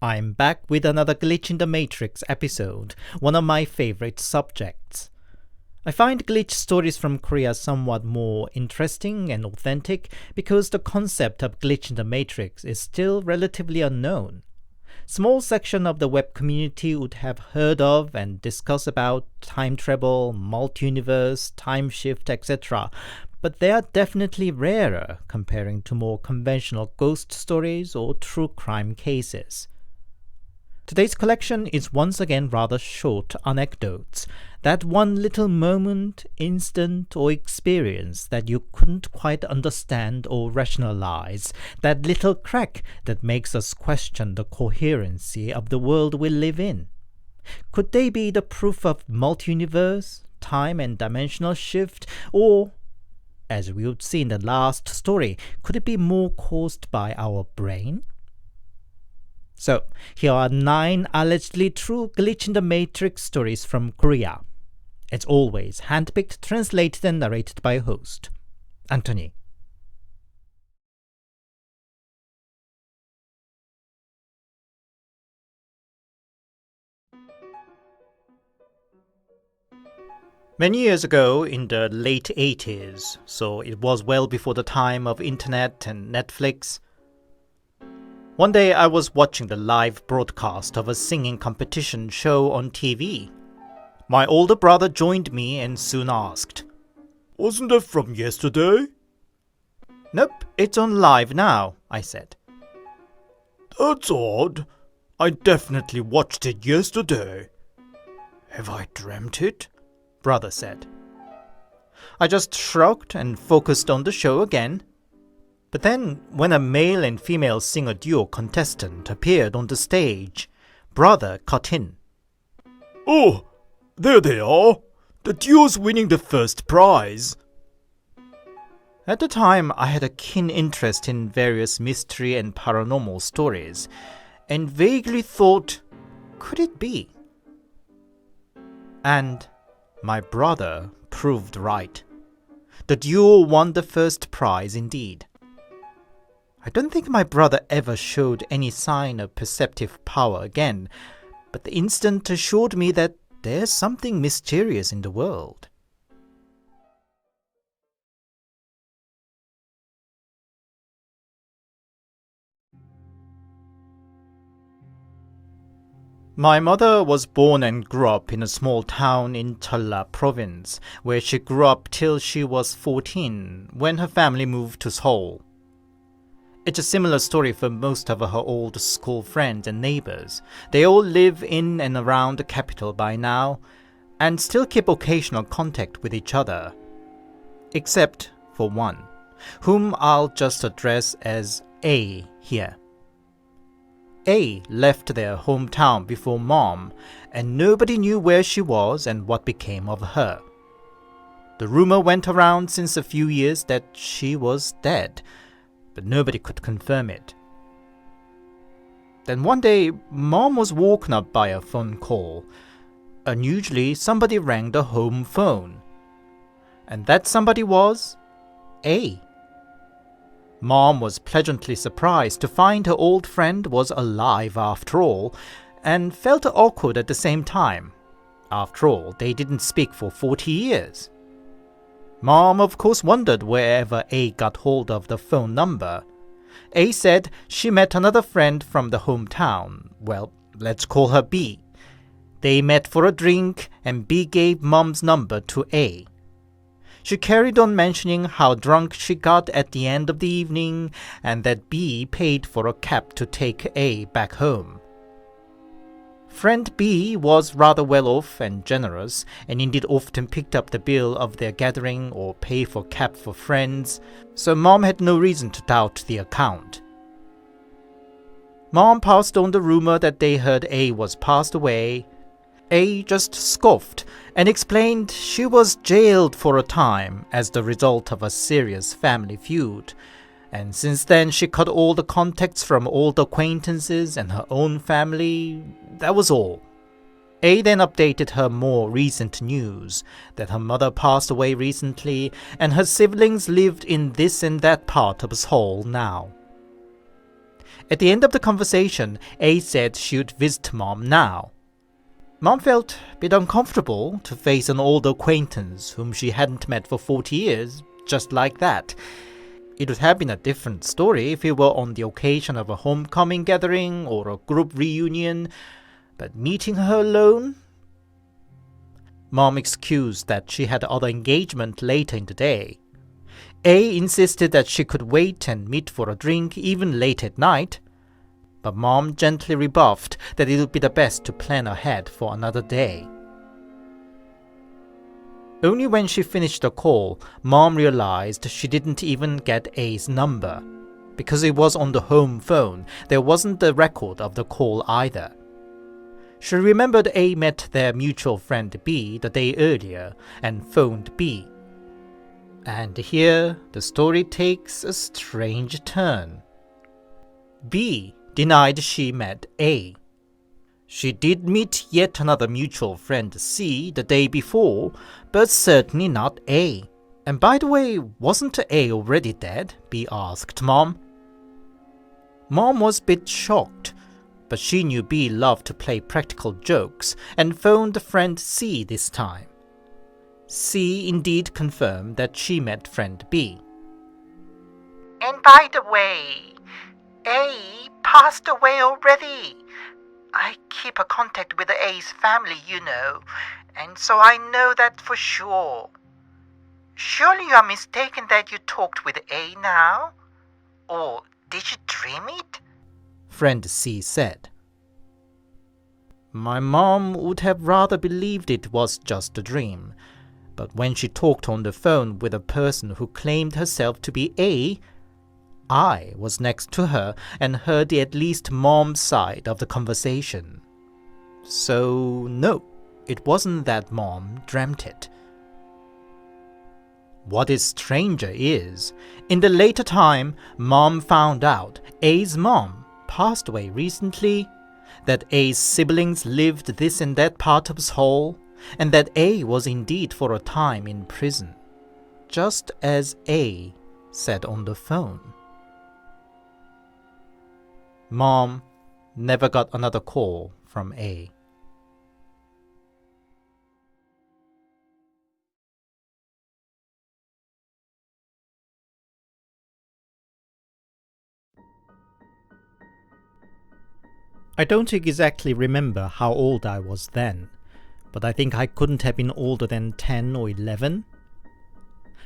I'm back with another Glitch in the Matrix episode, one of my favorite subjects. I find glitch stories from Korea somewhat more interesting and authentic because the concept of glitch in the matrix is still relatively unknown. Small section of the web community would have heard of and discussed about time travel, multi-universe, time shift, etc., but they are definitely rarer comparing to more conventional ghost stories or true crime cases. Today's collection is once again rather short anecdotes, that one little moment, instant, or experience that you couldn't quite understand or rationalize, that little crack that makes us question the coherency of the world we live in. Could they be the proof of multi-universe, time and dimensional shift, or, as we would see in the last story, could it be more caused by our brain? So, here are 9 allegedly true glitch in the matrix stories from Korea. As always, handpicked, translated and narrated by host, Anthony. Many years ago, in the late 80s, so it was well before the time of internet and Netflix, one day I was watching the live broadcast of a singing competition show on TV. My older brother joined me and soon asked, "Wasn't that from yesterday?" "Nope, it's on live now," I said. "That's odd. I definitely watched it yesterday." "Have I dreamt it?" brother said. I just shrugged and focused on the show again. But then, when a male and female singer duo contestant appeared on the stage, brother cut in. "Oh, there they are! The duo's winning the first prize!" At the time, I had a keen interest in various mystery and paranormal stories, and vaguely thought, could it be? And my brother proved right. The duo won the first prize indeed. I don't think my brother ever showed any sign of perceptive power again, but the instant assured me that there's something mysterious in the world. My mother was born and grew up in a small town in Jeolla province, where she grew up till she was 14, when her family moved to Seoul. It's a similar story for most of her old school friends and neighbors. They all live in and around the capital by now, and still keep occasional contact with each other. Except for one, whom I'll just address as A here. A left their hometown before Mom, and nobody knew where she was and what became of her. The rumor went around since a few years that she was dead, but nobody could confirm it. Then one day, Mom was woken up by a phone call. Unusually, somebody rang the home phone. And that somebody was A. Mom was pleasantly surprised to find her old friend was alive after all, and felt awkward at the same time. After all, they didn't speak for 40 years. Mom, of course, wondered wherever A got hold of the phone number. A said she met another friend from the hometown. Well, let's call her B. They met for a drink, and B gave Mom's number to A. She carried on mentioning how drunk she got at the end of the evening, and that B paid for a cab to take A back home. Friend B was rather well off and generous, and indeed often picked up the bill of their gathering or pay for cab for friends, so Mom had no reason to doubt the account. Mom passed on the rumor that they heard A was passed away. A just scoffed and explained she was jailed for a time as the result of a serious family feud, and since then she cut all the contacts from old acquaintances and her own family. That was all. A then updated her more recent news, that her mother passed away recently and her siblings lived in this and that part of Seoul now. At the end of the conversation, A said she would visit Mom now. Mom felt a bit uncomfortable to face an old acquaintance whom she hadn't met for 40 years, just like that. It would have been a different story if it were on the occasion of a homecoming gathering or a group reunion, but meeting her alone? Mom excused that she had other engagement later in the day. A insisted that she could wait and meet for a drink even late at night, but Mom gently rebuffed that it would be the best to plan ahead for another day. Only when she finished the call, Mom realized she didn't even get A's number. Because it was on the home phone, there wasn't a record of the call either. She remembered A met their mutual friend B the day earlier and phoned B. And here, the story takes a strange turn. B denied she met A. She did meet yet another mutual friend C the day before, but certainly not A. And by the way, wasn't A already dead? B asked Mom. Mom was a bit shocked, but she knew B loved to play practical jokes and phoned friend C this time. C indeed confirmed that she met friend B. And by the way, A passed away already. I keep a contact with A's family, and so I know that for sure. Surely you are mistaken that you talked with A now? Or did you dream it? Friend C said. My mom would have rather believed it was just a dream, but when she talked on the phone with a person who claimed herself to be A, I was next to her and heard at least Mom's side of the conversation. So no, it wasn't that Mom dreamt it. What is stranger is, in the later time, Mom found out A's mom passed away recently, that A's siblings lived this and that part of Seoul, and that A was indeed for a time in prison, just as A said on the phone. Mom never got another call from A. I don't exactly remember how old I was then, but I think I couldn't have been older than 10 or 11.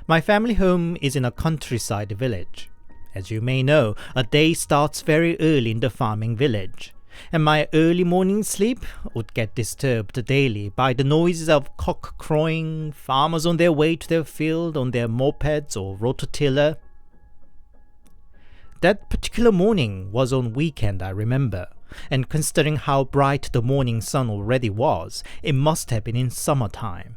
My family home is in a countryside village. As you may know, a day starts very early in the farming village, and my early morning sleep would get disturbed daily by the noises of cock crowing, farmers on their way to their field on their mopeds or rototiller. That particular morning was on weekend, I remember, and considering how bright the morning sun already was, it must have been in summertime.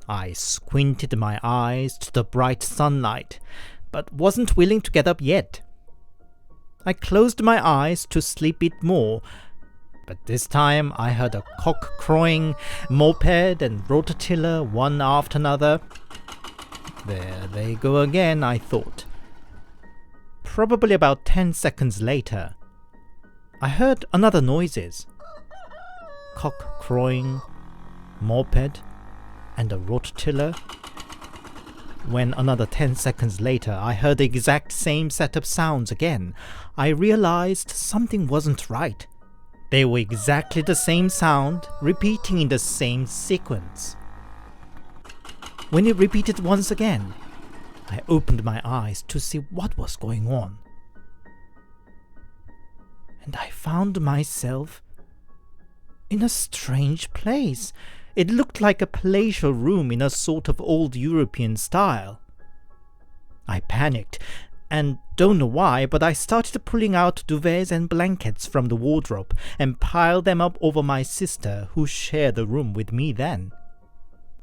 I squinted my eyes to the bright sunlight, but wasn't willing to get up yet. I closed my eyes to sleep it more, but this time I heard a cock crowing, moped and rototiller one after another. There they go again, I thought. Probably about 10 seconds later, I heard another noises. Cock crowing, moped, and a rototiller. When another 10 seconds later I heard the exact same set of sounds again, I realized something wasn't right. They were exactly the same sound, repeating in the same sequence. When it repeated once again, I opened my eyes to see what was going on. And I found myself in a strange place. It looked like a palatial room in a sort of old European style. I panicked, and don't know why, but I started pulling out duvets and blankets from the wardrobe and piled them up over my sister, who shared the room with me then.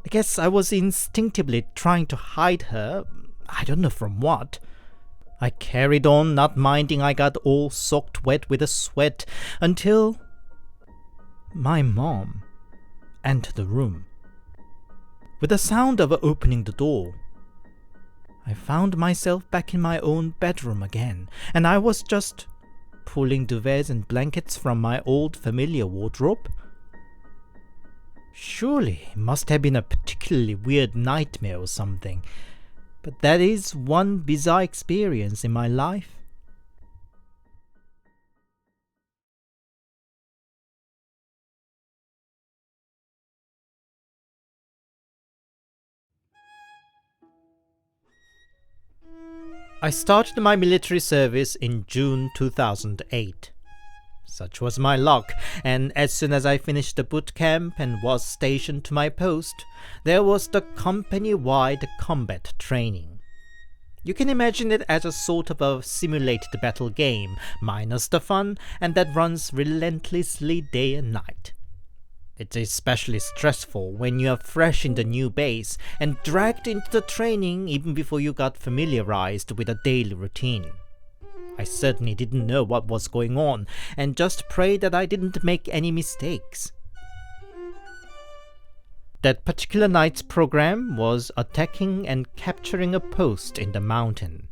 I guess I was instinctively trying to hide her, I don't know from what. I carried on, not minding I got all soaked wet with the sweat, until my mom entered the room. With the sound of her opening the door, I found myself back in my own bedroom again, and I was just pulling duvets and blankets from my old familiar wardrobe? Surely it must have been a particularly weird nightmare or something, but that is one bizarre experience in my life. I started my military service in June 2008. Such was my luck, and as soon as I finished the boot camp and was stationed to my post, there was the company-wide combat training. You can imagine it as a sort of a simulated battle game, minus the fun, and that runs relentlessly day and night. It's especially stressful when you are fresh in the new base and dragged into the training even before you got familiarized with a daily routine. I certainly didn't know what was going on and just prayed that I didn't make any mistakes. That particular night's program was attacking and capturing a post in the mountain.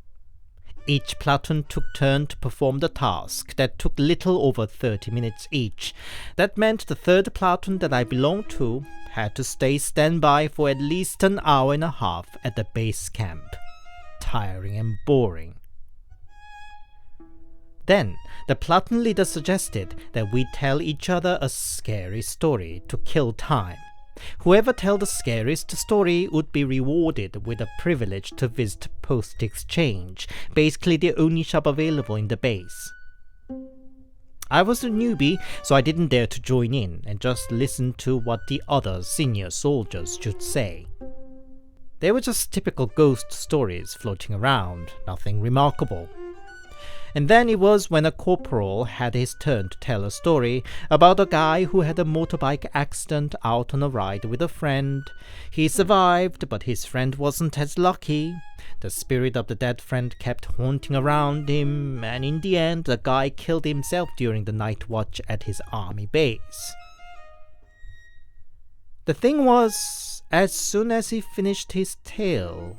Each platoon took turn to perform the task that took little over 30 minutes each. That meant the third platoon that I belonged to had to stay standby for at least an hour and a half at the base camp. Tiring and boring. Then, the platoon leader suggested that we tell each other a scary story to kill time. Whoever told the scariest story would be rewarded with a privilege to visit Post Exchange, basically the only shop available in the base. I was a newbie, so I didn't dare to join in and just listen to what the other senior soldiers should say. They were just typical ghost stories floating around, nothing remarkable. And then it was when a corporal had his turn to tell a story about a guy who had a motorbike accident out on a ride with a friend. He survived, but his friend wasn't as lucky. The spirit of the dead friend kept haunting around him, and in the end, the guy killed himself during the night watch at his army base. The thing was, as soon as he finished his tale,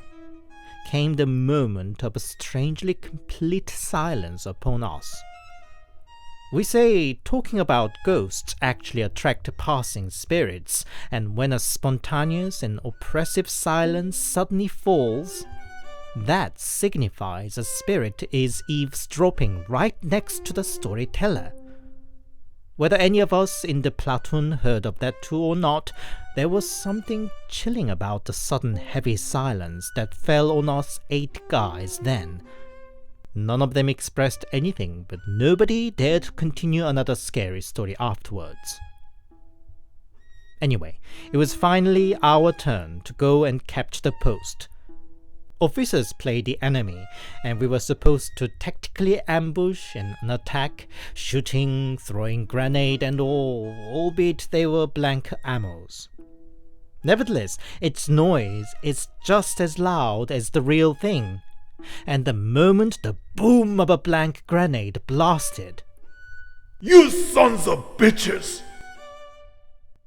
came the moment of a strangely complete silence upon us. We say talking about ghosts actually attract passing spirits, and when a spontaneous and oppressive silence suddenly falls, that signifies a spirit is eavesdropping right next to the storyteller. Whether any of us in the platoon heard of that too or not, there was something chilling about the sudden heavy silence that fell on us 8 guys then. None of them expressed anything, but nobody dared to continue another scary story afterwards. Anyway, it was finally our turn to go and capture the post. Officers played the enemy, and we were supposed to tactically ambush and attack, shooting, throwing grenade and all, albeit they were blank ammos. Nevertheless, its noise is just as loud as the real thing, and the moment the boom of a blank grenade blasted, "You sons of bitches!"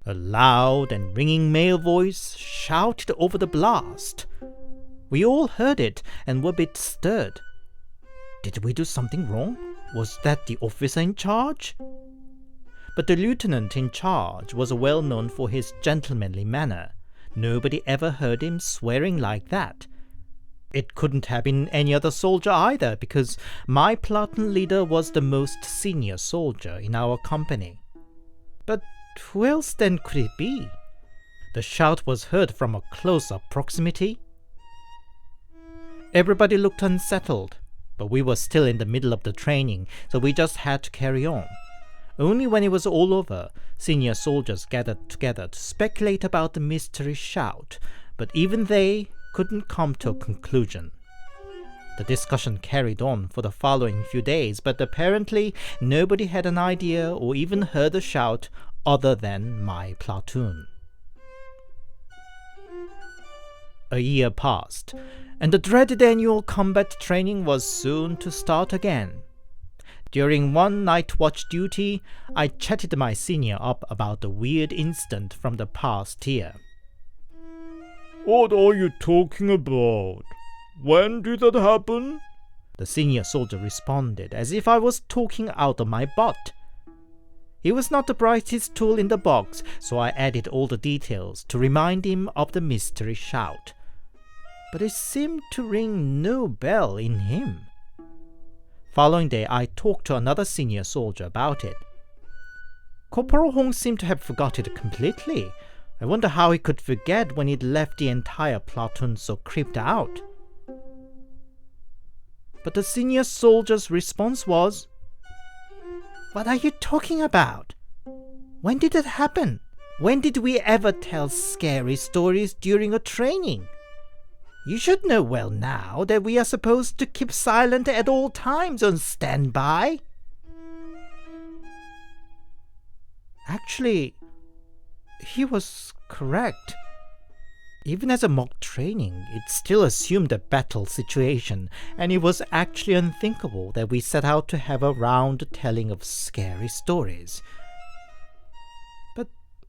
a loud and ringing male voice shouted over the blast. We all heard it and were a bit stirred. Did we do something wrong? Was that the officer in charge? But the lieutenant in charge was well known for his gentlemanly manner. Nobody ever heard him swearing like that. It couldn't have been any other soldier either, because my platoon leader was the most senior soldier in our company. But who else then could it be? The shout was heard from a close-up proximity. Everybody looked unsettled, but we were still in the middle of the training, so we just had to carry on. Only when it was all over, senior soldiers gathered together to speculate about the mystery shout, but even they couldn't come to a conclusion. The discussion carried on for the following few days, but apparently nobody had an idea or even heard a shout other than my platoon. A year passed, and the dreaded annual combat training was soon to start again. During one night watch duty, I chatted my senior up about the weird incident from the past year. "What are you talking about? When did that happen?" the senior soldier responded, as if I was talking out of my butt. He was not the brightest tool in the box, so I added all the details to remind him of the mystery shout. But it seemed to ring no bell in him. Following day, I talked to another senior soldier about it. Corporal Hong seemed to have forgotten it completely. I wonder how he could forget when he'd left the entire platoon so creeped out. But the senior soldier's response was, "What are you talking about? When did it happen? When did we ever tell scary stories during a training? You should know well now that we are supposed to keep silent at all times on standby." Actually, he was correct. Even as a mock training, it still assumed a battle situation, and it was actually unthinkable that we set out to have a round telling of scary stories. But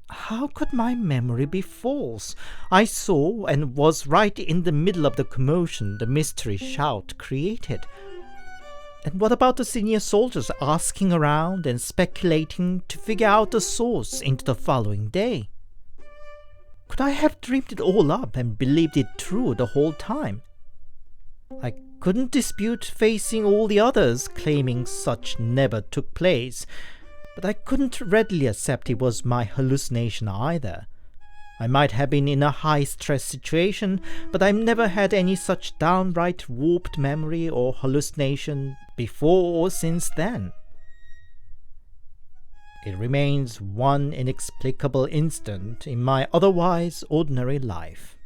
how could my memory be false? I saw and was right in the middle of the commotion the mystery shout created. And what about the senior soldiers asking around and speculating to figure out the source into the following day? Could I have dreamed it all up and believed it true the whole time? I couldn't dispute facing all the others claiming such never took place, but I couldn't readily accept it was my hallucination either. I might have been in a high-stress situation, but I've never had any such downright warped memory or hallucination before or since then. It remains one inexplicable instant in my otherwise ordinary life.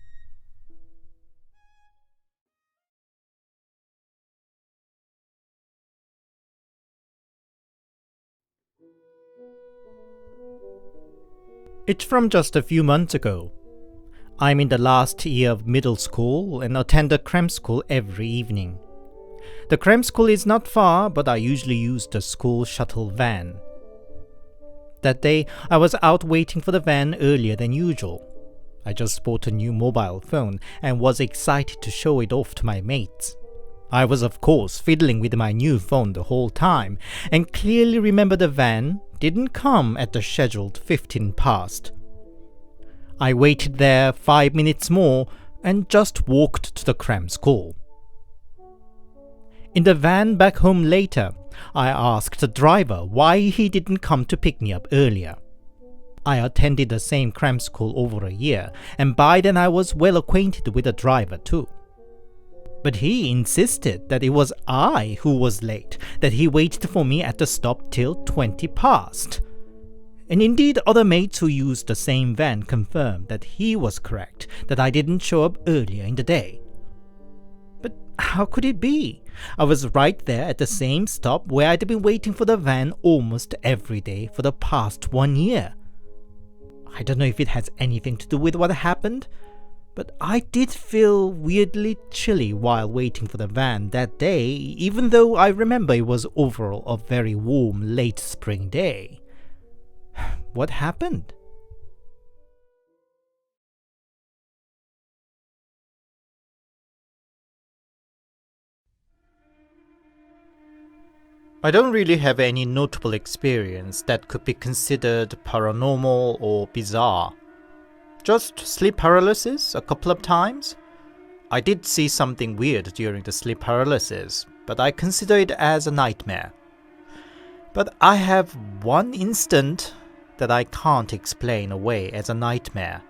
It's from just a few months ago. I'm in the last year of middle school and attend a cram school every evening. The cram school is not far, but I usually use the school shuttle van. That day, I was out waiting for the van earlier than usual. I just bought a new mobile phone and was excited to show it off to my mates. I was of course fiddling with my new phone the whole time, and clearly remember the van didn't come at the scheduled 15 past. I waited there 5 minutes more and just walked to the cram school. In the van back home later, I asked the driver why he didn't come to pick me up earlier. I attended the same cram school over a year, and by then I was well acquainted with the driver too. But he insisted that it was I who was late, that he waited for me at the stop till 20 past. And indeed other mates who used the same van confirmed that he was correct, that I didn't show up earlier in the day. But how could it be? I was right there at the same stop where I'd been waiting for the van almost every day for the past 1 year. I don't know if it has anything to do with what happened, but I did feel weirdly chilly while waiting for the van that day, even though I remember it was overall a very warm late spring day. What happened? I don't really have any notable experience that could be considered paranormal or bizarre. Just sleep paralysis a couple of times. I did see something weird during the sleep paralysis, but I consider it as a nightmare. But I have one instant that I can't explain away as a nightmare.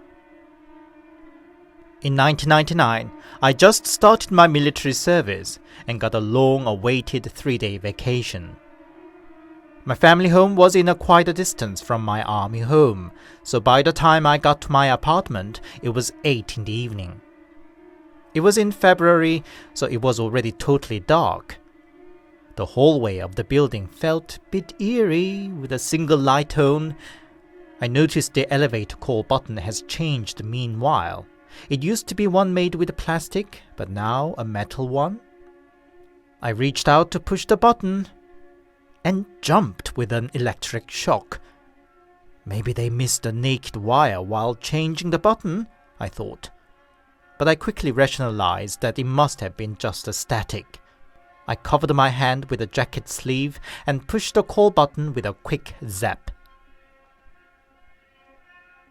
In 1999, I just started my military service and got a long-awaited 3-day vacation. My family home was in a quite a distance from my army home, so by the time I got to my apartment, it was 8 in the evening. It was in February, so it was already totally dark. The hallway of the building felt a bit eerie with a single light on. I noticed the elevator call button has changed meanwhile. It used to be one made with plastic, but now a metal one. I reached out to push the button and jumped with an electric shock. Maybe they missed a naked wire while changing the button, I thought. But I quickly rationalized that it must have been just a static. I covered my hand with a jacket sleeve and pushed the call button with a quick zap.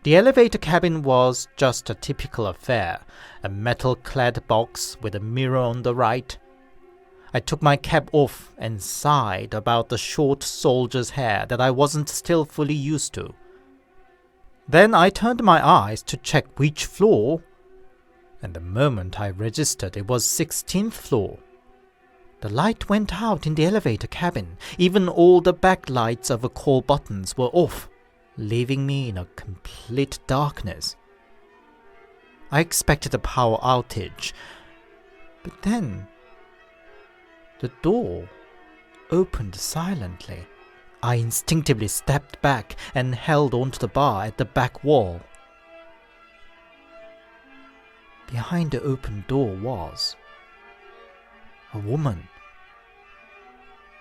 The elevator cabin was just a typical affair, a metal-clad box with a mirror on the right. I took my cap off and sighed about the short soldier's hair that I wasn't still fully used to. Then I turned my eyes to check which floor, and the moment I registered it was 16th floor. The light went out in the elevator cabin. Even all the backlights of the call buttons were off, leaving me in a complete darkness. I expected a power outage, but then the door opened silently. I instinctively stepped back and held onto the bar at the back wall. Behind the open door was a woman,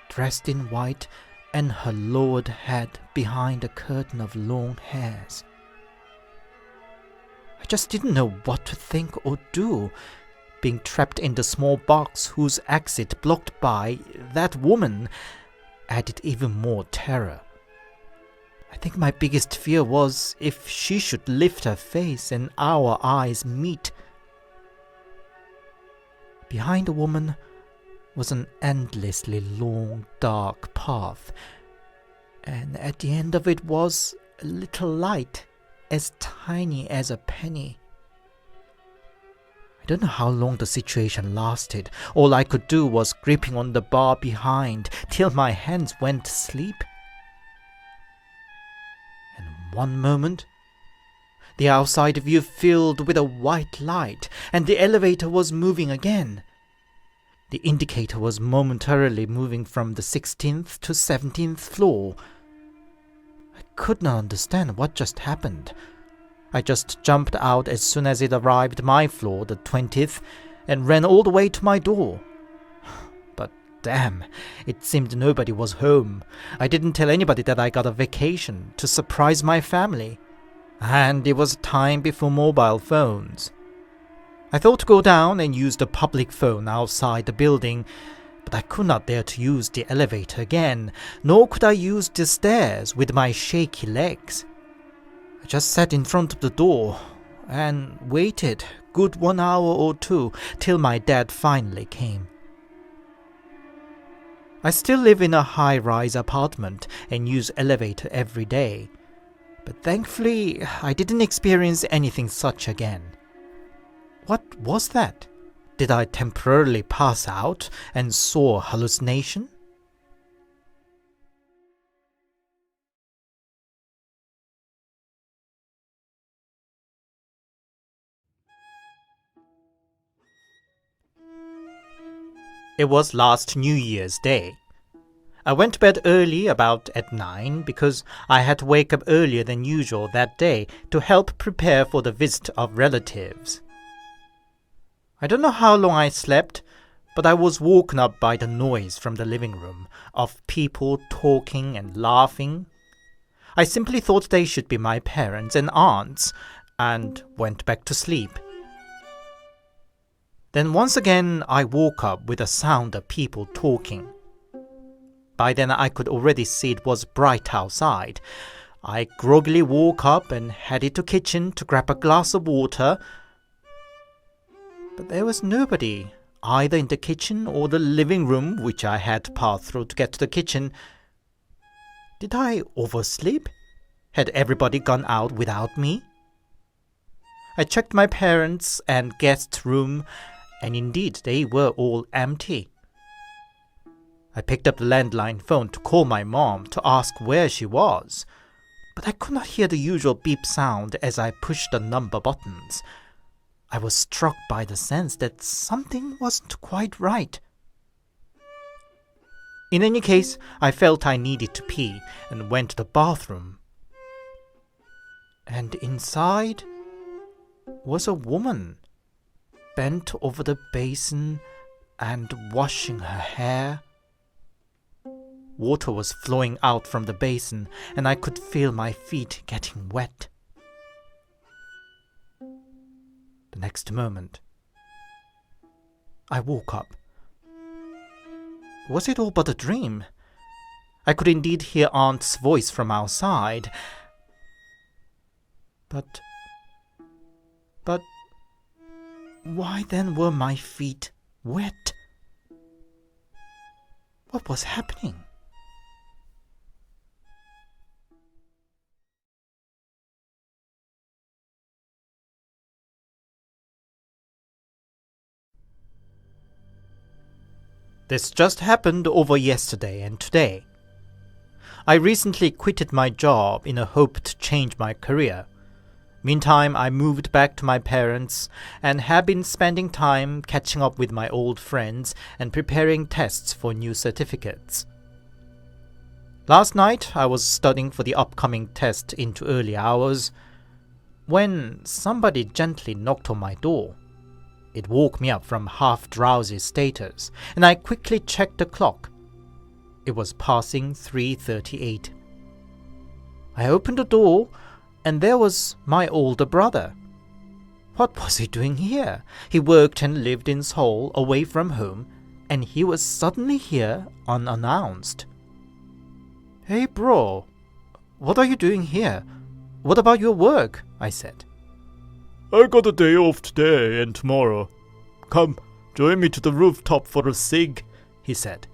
dressed in white and her lowered head behind a curtain of long hairs. I just didn't know what to think or do, being trapped in the small box whose exit blocked by that woman added even more terror. I think my biggest fear was if she should lift her face and our eyes meet. Behind the woman was an endlessly long, dark path, and at the end of it was a little light, as tiny as a penny. I don't know how long the situation lasted. All I could do was gripping on the bar behind till my hands went to sleep. And one moment, the outside view filled with a white light, and the elevator was moving again. The indicator was momentarily moving from the 16th to 17th floor. I could not understand what just happened. I just jumped out as soon as it arrived my floor, the 20th, and ran all the way to my door. But damn, it seemed nobody was home. I didn't tell anybody that I got a vacation to surprise my family. And it was time before mobile phones. I thought to go down and use the public phone outside the building, but I could not dare to use the elevator again, nor could I use the stairs with my shaky legs. I just sat in front of the door and waited good 1 hour or two till my dad finally came. I still live in a high-rise apartment and use elevator every day, but thankfully I didn't experience anything such again. What was that? Did I temporarily pass out and saw a hallucination? It was last New Year's Day. I went to bed early, about at 9, because I had to wake up earlier than usual that day to help prepare for the visit of relatives. I don't know how long I slept, but I was woken up by the noise from the living room of people talking and laughing. I simply thought they should be my parents and aunts, and went back to sleep. Then once again I woke up with a sound of people talking. By then I could already see it was bright outside. I groggily woke up and headed to the kitchen to grab a glass of water. But there was nobody, either in the kitchen or the living room, which I had to pass through to get to the kitchen. Did I oversleep? Had everybody gone out without me? I checked my parents' and guests' room, and indeed they were all empty. I picked up the landline phone to call my mom to ask where she was, but I could not hear the usual beep sound as I pushed the number buttons. I was struck by the sense that something wasn't quite right. In any case, I felt I needed to pee and went to the bathroom. And inside was a woman, bent over the basin and washing her hair. Water was flowing out from the basin, and I could feel my feet getting wet. The next moment, I woke up. was it all but a dream? I could indeed hear Aunt's voice from outside. But why then were my feet wet? What was happening? This just happened over yesterday and today. I recently quitted my job in a hope to change my career. Meantime, I moved back to my parents and have been spending time catching up with my old friends and preparing tests for new certificates. Last night, I was studying for the upcoming test into early hours when somebody gently knocked on my door. It woke me up from half-drowsy status, and I quickly checked the clock. It was passing 3:38. I opened the door, and there was my older brother. What was he doing here? He worked and lived in Seoul, away from home, and he was suddenly here unannounced. "Hey bro, what are you doing here? What about your work?" I said. I got a day off today and tomorrow. Come, join me to the rooftop for a cig, he said.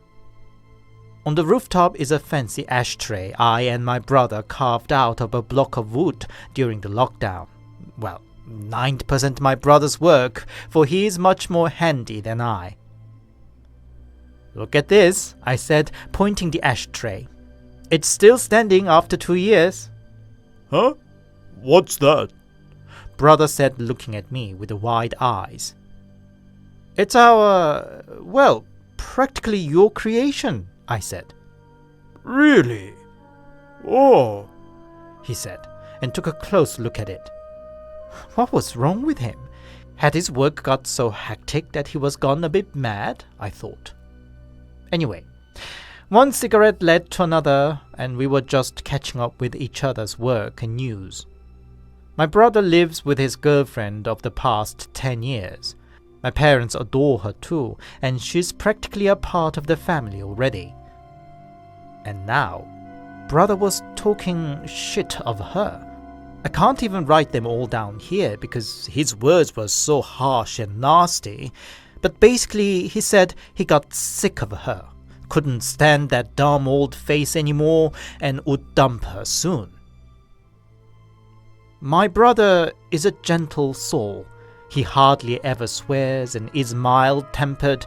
On the rooftop is a fancy ashtray I and my brother carved out of a block of wood during the lockdown. Well, 90% my brother's work, for he is much more handy than I. "Look at this," I said, pointing the ashtray. "It's still standing after 2 years. Huh? What's that? Brother said, looking at me with wide eyes. "It's our, well, practically your creation," I said. Really? Oh, he said, and took a close look at it. What was wrong with him? Had his work got so hectic that he was gone a bit mad? I thought. Anyway, one cigarette led to another, and we were just catching up with each other's work and news. My brother lives with his girlfriend of the past 10 years. My parents adore her too, and she's practically a part of the family already. And now, brother was talking shit of her. I can't even write them all down here because his words were so harsh and nasty, but basically he said he got sick of her, couldn't stand that dumb old face anymore, and would dump her soon. My brother is a gentle soul. He hardly ever swears and is mild-tempered.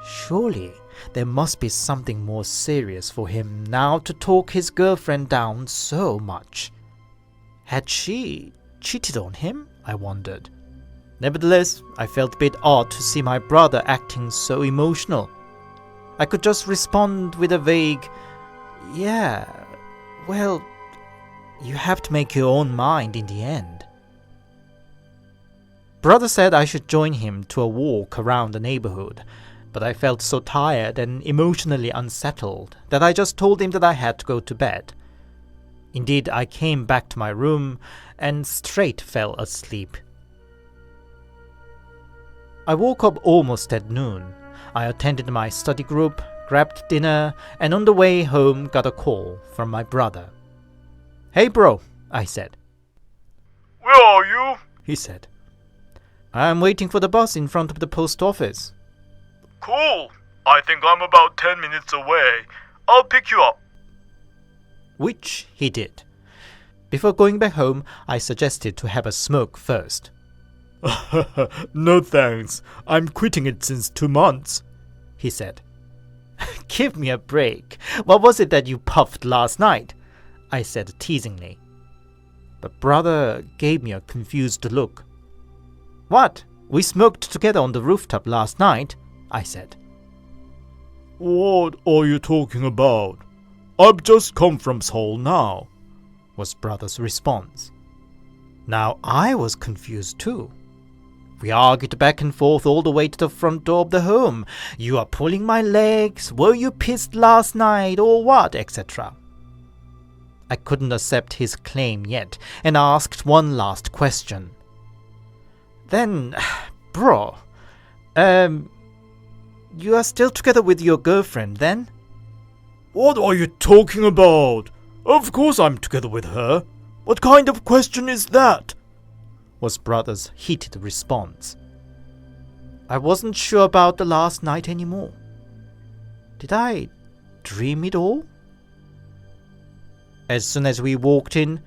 Surely there must be something more serious for him now to talk his girlfriend down so much. Had she cheated on him? I wondered. Nevertheless, I felt a bit odd to see my brother acting so emotional. I could just respond with a vague, "Yeah, well, you have to make your own mind in the end." Brother said I should join him to a walk around the neighborhood, but I felt so tired and emotionally unsettled that I just told him that I had to go to bed. Indeed, I came back to my room and straight fell asleep. I woke up almost at noon. I attended my study group, grabbed dinner, and on the way home got a call from my brother. "Hey bro," I said. where are you? He said. "I'm waiting for the bus in front of the post office." Cool. I think I'm about 10 minutes away. I'll pick you up. Which he did. Before going back home, I suggested to have a smoke first. No thanks. I'm quitting it since 2 months, he said. "Give me a break. What was it that you puffed last night?" I said teasingly. But brother gave me a confused look. "What? We smoked together on the rooftop last night," I said. What are you talking about? I've just come from Seoul now, was brother's response. Now I was confused too. We argued back and forth all the way to the front door of the home. "You are pulling my legs, were you pissed last night or what?" etc. I couldn't accept his claim yet and asked one last question. "Then, bro, You are still together with your girlfriend, then? What are you talking about? Of course I'm together with her. What kind of question is that? Was brother's heated response. I wasn't sure about the last night anymore. Did I dream it all? As soon as we walked in,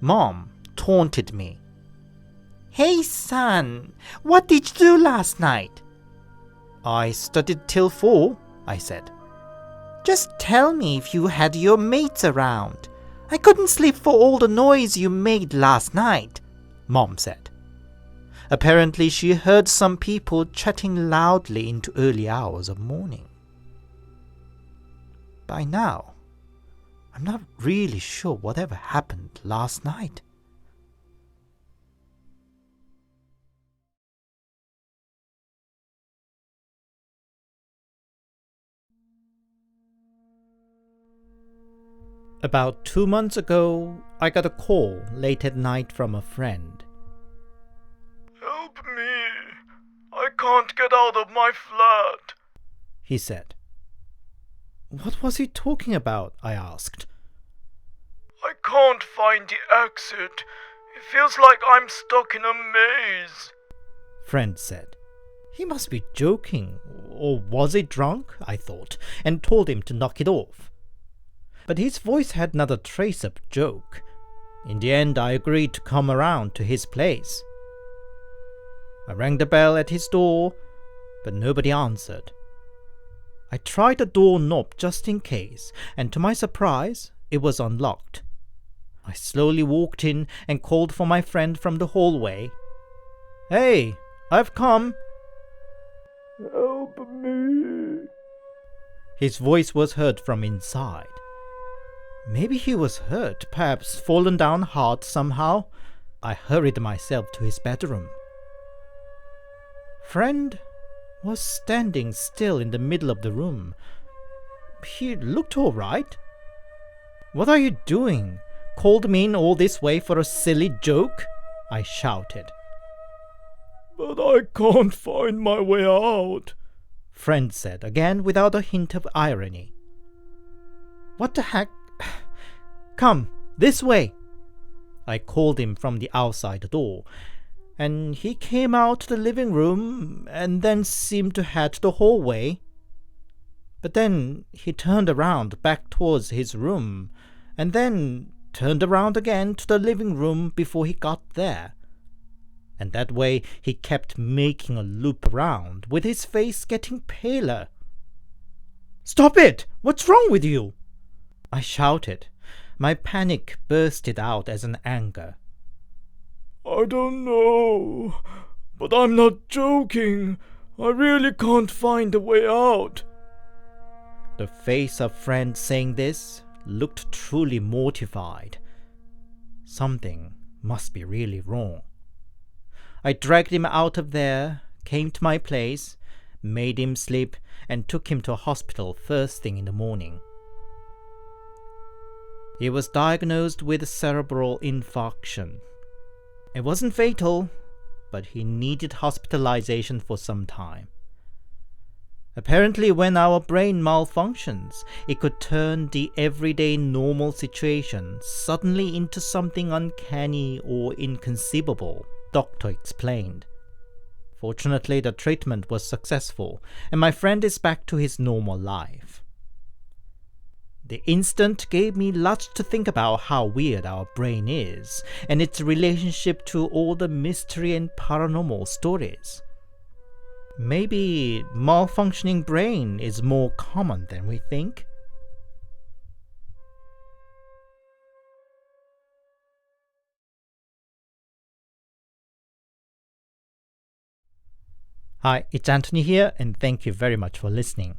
Mom taunted me. Hey son, what did you do last night? I studied till 4, I said. Just tell me if you had your mates around. I couldn't sleep for all the noise you made last night, Mom said. Apparently she heard some people chatting loudly into early hours of morning. By now, I'm not really sure whatever happened last night. About 2 months ago, I got a call late at night from a friend. Help me. I can't get out of my flat, he said. What was he talking about? I asked. I can't find the exit. It feels like I'm stuck in a maze, friend said. He must be joking, or was he drunk? I thought, and told him to knock it off. But his voice had not a trace of joke. In the end, I agreed to come around to his place. I rang the bell at his door, but nobody answered. I tried the door knob just in case, and to my surprise, it was unlocked. I slowly walked in and called for my friend from the hallway. Hey, I've come. Help me. His voice was heard from inside. Maybe he was hurt, perhaps fallen down hard somehow. I hurried myself to his bedroom. Friend was standing still in the middle of the room. He looked all right. What are you doing? Called me in all this way for a silly joke? I shouted. But I can't find my way out, friend said, again without a hint of irony. What the heck? Come, this way. I called him from the outside door, and he came out to the living room and then seemed to head to the hallway. But then he turned around back towards his room, and then turned around again to the living room before he got there. And that way he kept making a loop around, with his face getting paler. Stop it! What's wrong with you? I shouted. My panic bursted out as an anger. I don't know, but I'm not joking. I really can't find a way out. The face of friend saying this looked truly mortified. Something must be really wrong. I dragged him out of there, came to my place, made him sleep, and took him to a hospital first thing in the morning. He was diagnosed with cerebral infarction. It wasn't fatal, but he needed hospitalization for some time. Apparently, when our brain malfunctions, it could turn the everyday normal situation suddenly into something uncanny or inconceivable, doctor explained. Fortunately, the treatment was successful, and my friend is back to his normal life. The incident gave me lots to think about how weird our brain is, and its relationship to all the mystery and paranormal stories. Maybe malfunctioning brain is more common than we think. Hi, it's Anthony here, and thank you very much for listening.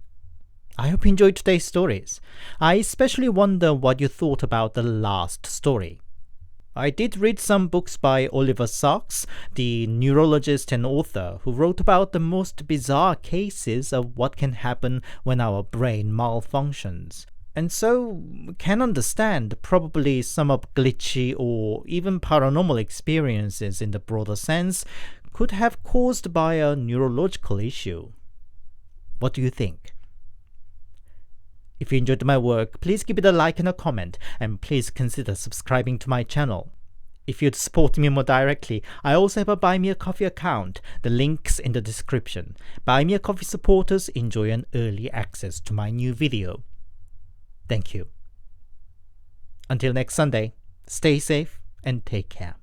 I hope you enjoyed today's stories. I especially wonder what you thought about the last story. I did read some books by Oliver Sacks, the neurologist and author who wrote about the most bizarre cases of what can happen when our brain malfunctions, and so can understand probably some of glitchy or even paranormal experiences in the broader sense could have caused by a neurological issue. What do you think? If you enjoyed my work, please give it a like and a comment, and please consider subscribing to my channel. If you'd support me more directly, I also have a Buy Me a Coffee account. The link's in the description. Buy Me a Coffee supporters enjoy an early access to my new video. Thank you. Until next Sunday, stay safe and take care.